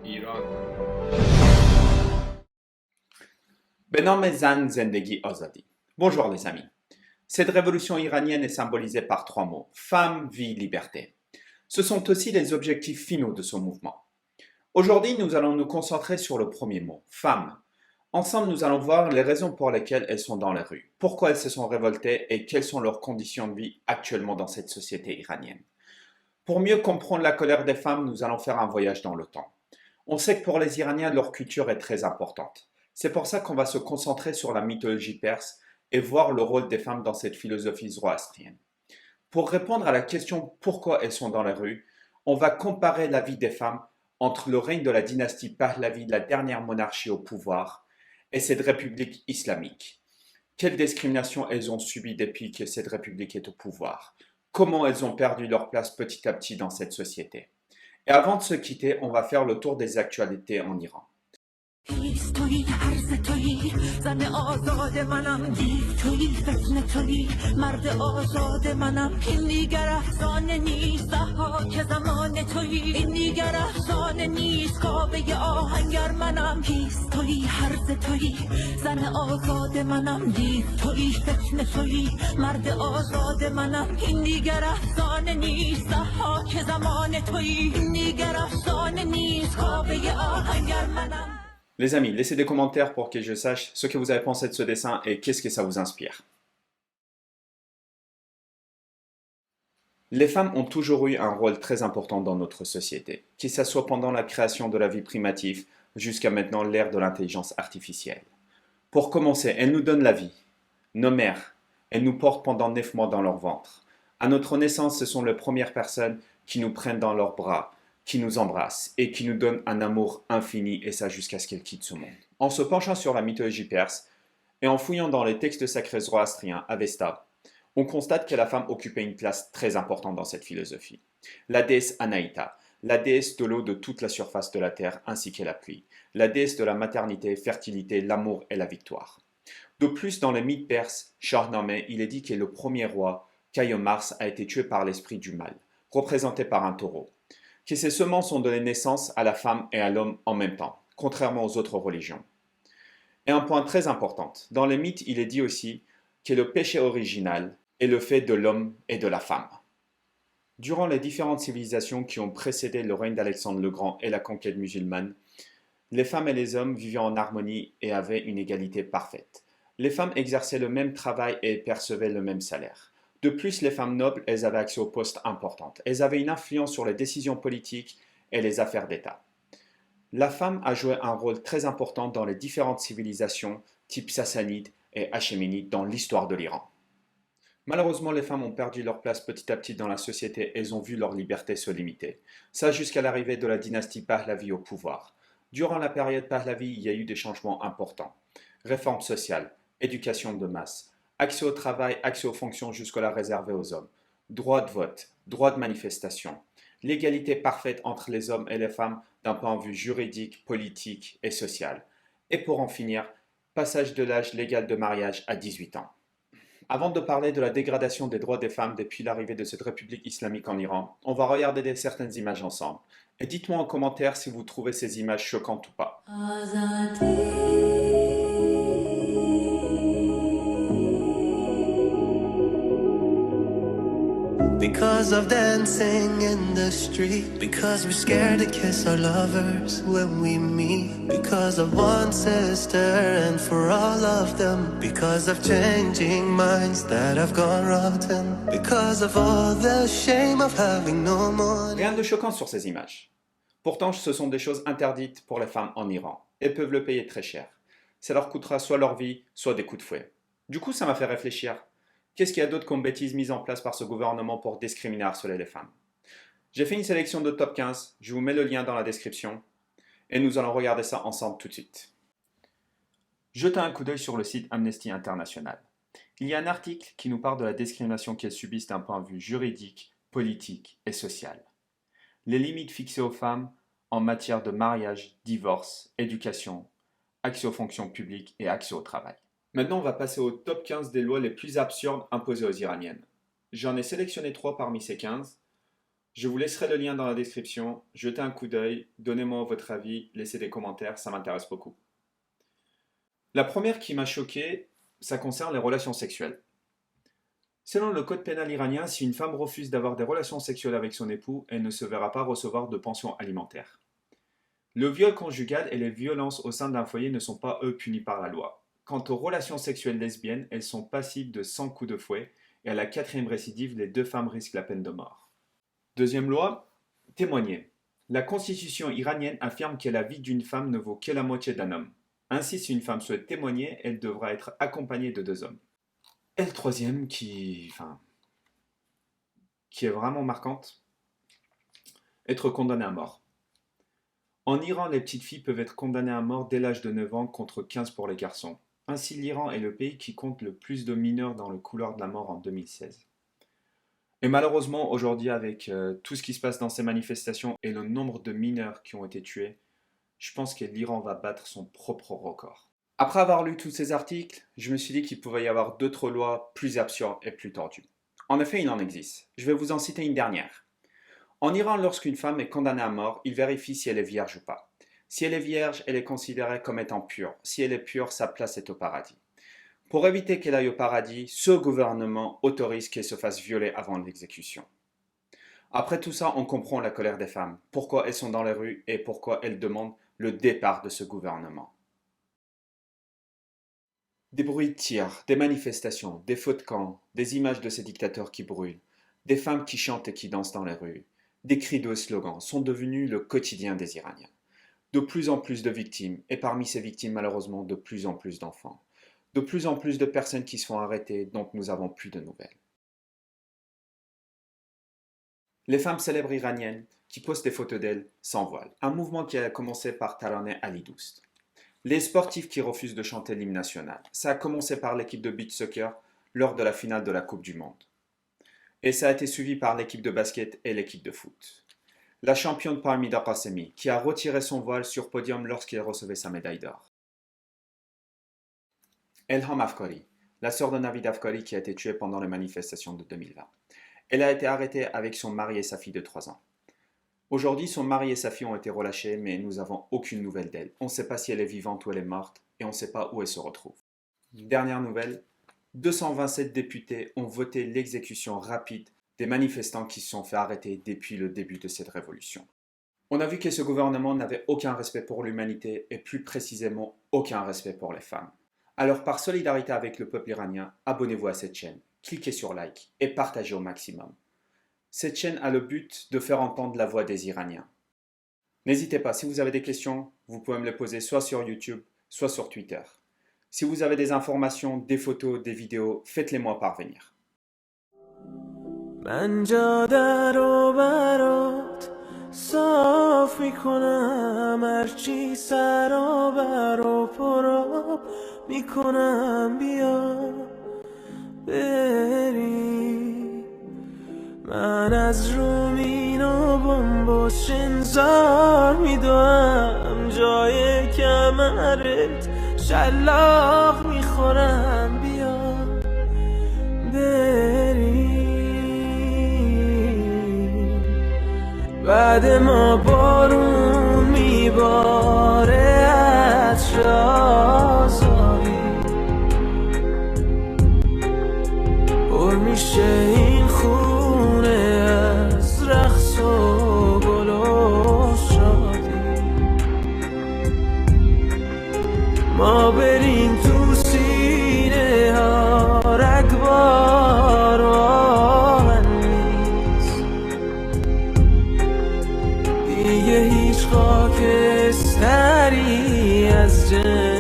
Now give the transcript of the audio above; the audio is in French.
ایران. به نام زن، زندگی، آزادی. Bonjour les amis. Cette révolution iranienne est symbolisée par trois mots: femme, vie, liberté. Ce sont aussi les objectifs finaux de ce mouvement. Aujourd'hui, nous allons nous concentrer sur le premier mot, femme. Ensemble, nous allons voir les raisons pour lesquelles elles sont dans les rues, pourquoi elles se sont révoltées et quelles sont leurs conditions de vie actuellement dans cette société iranienne. Pour mieux comprendre la colère des femmes, nous allons faire un voyage dans le temps. On sait que pour les Iraniens, leur culture est très importante. C'est pour ça qu'on va se concentrer sur la mythologie perse et voir le rôle des femmes dans cette philosophie zoroastrienne. Pour répondre à la question pourquoi elles sont dans les rues, on va comparer la vie des femmes entre le règne de la dynastie Pahlavi, la dernière monarchie au pouvoir, et cette république islamique. Quelles discriminations elles ont subies depuis que cette république est au pouvoir? Comment elles ont perdu leur place petit à petit dans cette société? Et avant de se quitter, on va faire le tour des actualités en Iran. تویی عرض تویی زن آزاد منم دیو تویی فتنه تویی مرد آزاد منم این دیگر افسانه نیست ضحاک زمان تویی این دیگر افسانه نیست کاوه آهنگر منم کیست تویی عرض تویی زن آزاد منم دیو تویی فتنه تویی مرد آزاد منم این دیگر افسانه نیست ضحاک زمان تویی این دیگر افسانه نیست کاوه آهنگر منم. Les amis, laissez des commentaires pour que je sache ce que vous avez pensé de ce dessin et qu'est-ce que ça vous inspire. Les femmes ont toujours eu un rôle très important dans notre société, que ce soit pendant la création de la vie primitive jusqu'à maintenant l'ère de l'intelligence artificielle. Pour commencer, elles nous donnent la vie. Nos mères, elles nous portent pendant 9 mois dans leur ventre. À notre naissance, ce sont les premières personnes qui nous prennent dans leurs bras, qui nous embrasse et qui nous donne un amour infini, et ça jusqu'à ce qu'elle quitte ce monde. En se penchant sur la mythologie perse et en fouillant dans les textes sacrés zoroastriens, Avesta, on constate que la femme occupait une place très importante dans cette philosophie. La déesse Anaïta, la déesse de l'eau de toute la surface de la terre ainsi que la pluie, la déesse de la maternité, fertilité, l'amour et la victoire. De plus, dans les mythes perses, Shahnameh, il est dit que le premier roi, Kayomars, a été tué par l'esprit du mal, représenté par un taureau, que ces semences ont donné naissance à la femme et à l'homme en même temps, contrairement aux autres religions. Et un point très important, dans les mythes, il est dit aussi que le péché original est le fait de l'homme et de la femme. Durant les différentes civilisations qui ont précédé le règne d'Alexandre le Grand et la conquête musulmane, les femmes et les hommes vivaient en harmonie et avaient une égalité parfaite. Les femmes exerçaient le même travail et percevaient le même salaire. De plus, les femmes nobles, elles avaient accès aux postes importants. Elles avaient une influence sur les décisions politiques et les affaires d'État. La femme a joué un rôle très important dans les différentes civilisations, type sassanide et hachéménide, dans l'histoire de l'Iran. Malheureusement, les femmes ont perdu leur place petit à petit dans la société et elles ont vu leur liberté se limiter. Ça jusqu'à l'arrivée de la dynastie Pahlavi au pouvoir. Durant la période Pahlavi, il y a eu des changements importants. Réformes sociales, éducation de masse, accès au travail, accès aux fonctions jusqu'à réservées aux hommes, droit de vote, droit de manifestation, l'égalité parfaite entre les hommes et les femmes d'un point de vue juridique, politique et social. Et pour en finir, passage de l'âge légal de mariage à 18 ans. Avant de parler de la dégradation des droits des femmes depuis l'arrivée de cette république islamique en Iran, on va regarder certaines images ensemble. Et dites-moi en commentaire si vous trouvez ces images choquantes ou pas. Because of dancing in the street, because we're scared to kiss our lovers when we meet, because of one sister and for all of them, because of changing minds that have gone rotten, because of all the shame of having no more. Rien de choquant sur ces images. Pourtant, ce sont des choses interdites pour les femmes en Iran. Elles peuvent le payer très cher. Ça leur coûtera soit leur vie, soit des coups de fouet. Du coup, ça m'a fait réfléchir. Qu'est-ce qu'il y a d'autre comme bêtises mises en place par ce gouvernement pour discriminer et harceler les femmes? J'ai fait une sélection de top 15, je vous mets le lien dans la description, et nous allons regarder ça ensemble tout de suite. Jetez un coup d'œil sur le site Amnesty International. Il y a un article qui nous parle de la discrimination qu'elles subissent d'un point de vue juridique, politique et social. Les limites fixées aux femmes en matière de mariage, divorce, éducation, accès aux fonctions publiques et accès au travail. Maintenant, on va passer au top 15 des lois les plus absurdes imposées aux Iraniennes. J'en ai sélectionné 3 parmi ces 15. Je vous laisserai le lien dans la description, jetez un coup d'œil, donnez-moi votre avis, laissez des commentaires, ça m'intéresse beaucoup. La première qui m'a choqué, ça concerne les relations sexuelles. Selon le code pénal iranien, si une femme refuse d'avoir des relations sexuelles avec son époux, elle ne se verra pas recevoir de pension alimentaire. Le viol conjugal et les violences au sein d'un foyer ne sont pas, eux, punis par la loi. Quant aux relations sexuelles lesbiennes, elles sont passibles de 100 coups de fouet, et à la 4e récidive, les 2 femmes risquent la peine de mort. Deuxième loi, témoigner. La constitution iranienne affirme que la vie d'une femme ne vaut que la moitié d'un homme. Ainsi, si une femme souhaite témoigner, elle devra être accompagnée de 2 hommes. Et le troisième qui est vraiment marquante, être condamné à mort. En Iran, les petites filles peuvent être condamnées à mort dès l'âge de 9 ans contre 15 pour les garçons. Ainsi, l'Iran est le pays qui compte le plus de mineurs dans le couloir de la mort en 2016. Et malheureusement, aujourd'hui, avec tout ce qui se passe dans ces manifestations et le nombre de mineurs qui ont été tués, je pense que l'Iran va battre son propre record. Après avoir lu tous ces articles, je me suis dit qu'il pouvait y avoir d'autres lois plus absurdes et plus tordues. En effet, il en existe. Je vais vous en citer une dernière. En Iran, lorsqu'une femme est condamnée à mort, il vérifie si elle est vierge ou pas. Si elle est vierge, elle est considérée comme étant pure. Si elle est pure, sa place est au paradis. Pour éviter qu'elle aille au paradis, ce gouvernement autorise qu'elle se fasse violer avant l'exécution. Après tout ça, on comprend la colère des femmes, pourquoi elles sont dans les rues et pourquoi elles demandent le départ de ce gouvernement. Des bruits de tirs, des manifestations, des feux de camp, des images de ces dictateurs qui brûlent, des femmes qui chantent et qui dansent dans les rues, des cris de slogans sont devenus le quotidien des Iraniens. De plus en plus de victimes, et parmi ces victimes malheureusement de plus en plus d'enfants. De plus en plus de personnes qui sont arrêtées dont nous n'avons plus de nouvelles. Les femmes célèbres iraniennes qui postent des photos d'elles sans voile, un mouvement qui a commencé par Taraneh Ali Doust. Les sportifs qui refusent de chanter l'hymne national, ça a commencé par l'équipe de beach soccer lors de la finale de la Coupe du Monde. Et ça a été suivi par l'équipe de basket et l'équipe de foot. La championne Parmida Qasemi, qui a retiré son voile sur podium lorsqu'elle recevait sa médaille d'or. Elham Afkari, la sœur de Navid Afkari qui a été tuée pendant les manifestations de 2020. Elle a été arrêtée avec son mari et sa fille de 3 ans. Aujourd'hui, son mari et sa fille ont été relâchés, mais nous n'avons aucune nouvelle d'elle. On ne sait pas si elle est vivante ou elle est morte, et on ne sait pas où elle se retrouve. Dernière nouvelle, 227 députés ont voté l'exécution rapide des manifestants qui se sont fait arrêter depuis le début de cette révolution. On a vu que ce gouvernement n'avait aucun respect pour l'humanité et plus précisément aucun respect pour les femmes. Alors par solidarité avec le peuple iranien, abonnez-vous à cette chaîne, cliquez sur like et partagez au maximum. Cette chaîne a le but de faire entendre la voix des Iraniens. N'hésitez pas, si vous avez des questions, vous pouvez me les poser soit sur YouTube, soit sur Twitter. Si vous avez des informations, des photos, des vidéos, faites-les moi parvenir. من جاده رو برات صاف میکنم هرچی سرابر و پراب میکنم بیا بری من از رومین و بمبوش انذار میدوم جای کمرت شلاق میخورم بیا بری بعد ما بارون میباره از آزادی پر میشه این خونه از رقص و گل و شادی ما بریم تو سینه ها رگبار و آهن نیست دیگه هیچ خاکستری از جن